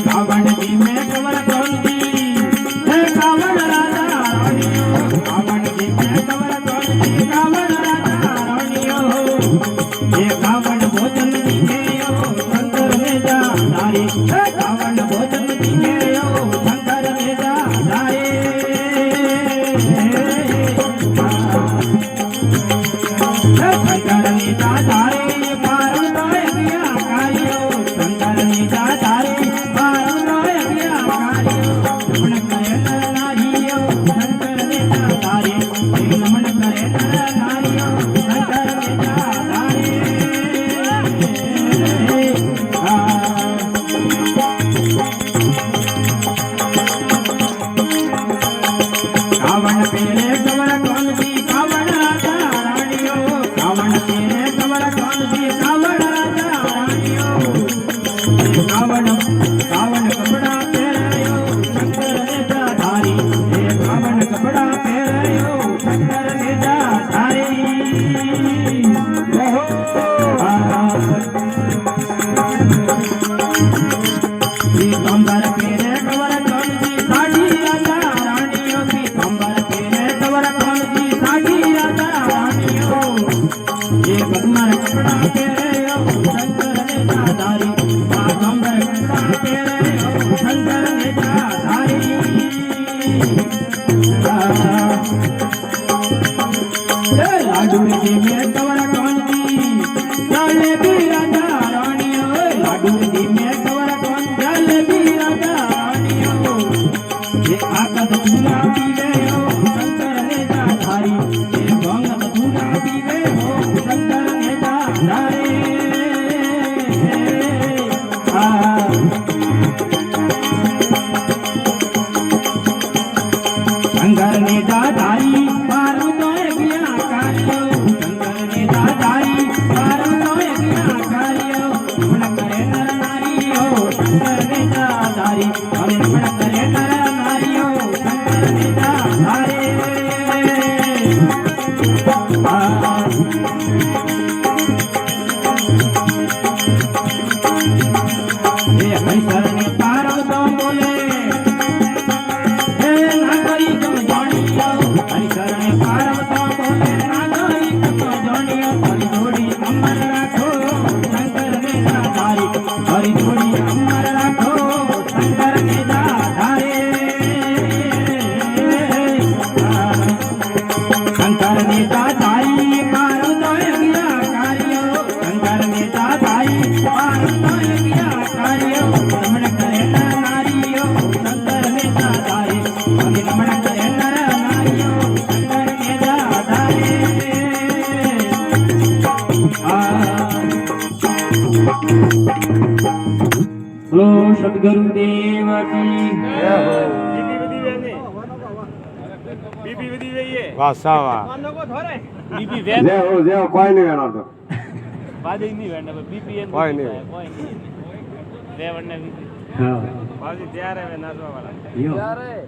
कावड़ जी में कवर कौन दी कावड़ राजा कावण पेरे कवर कौन सी कावण राजा रानियो कावण पेरे कवर कौन सी कावण राजा रानियो कावण कावण कपड़ा पहरायो शंकर नेजा धारी हे कावण कपड़ा पहरायो शंकर नेजा धारी पीतांबर पेरे कवर कौन सी साड़ी राजा रानियो पीतांबर पेरे कवर कौन सी साड़ी राजा रानियो ये कमर कपड़ा पहरायो शंकर नेजा धारी पीतांबर कपड़ा पहरायो शंकर नेजा धारी लाडू जी में कवर कौन सी जलेबी राजा रानियो लाडू जी में कवर कौन जलेबी राजा रानियो ये आकद पूरा पीवे हो शंकर नेजा धारी ये भंग पूरा पीवे हो शंकर नेजा धारी शंकर नेजा धारी मारू तो गया कार्यो शंकर नेजा धारी मारू तो गया कार्यो मन करे नर नारियो शंकर नेजा धारी अरे मन करे नर नारियो शंकर नेजा धारी ये हरिशर ने पारो तो बोले हरिशर ने पारो तो बोले नागरी तो जोड़ियो हरि जोड़ी अमर राखो शंकर नेजा धारी हरि जोड़ी अमर राखो शंकर नेजा धारी शंकर नेजा धारी मारो तो गया कार्यो शंकर नेजा धारी मारो तो गया कार्यो नमन करे नर नारियो शंकर नेजा धारी हरि नमन करे नर नारियो शंकर नेजा धारी बोलो सद्गुरुदेव की जय हो बीपी वधी वही है वाह सा वाह बीपी वेन जय हो कोई नहीं कहना तो बाजी नहीं वेन बीपी एन कोई नहीं वे वन्ने बीपी हाँ बाजी तैयार है वे नाचवा वाला यो तैयार है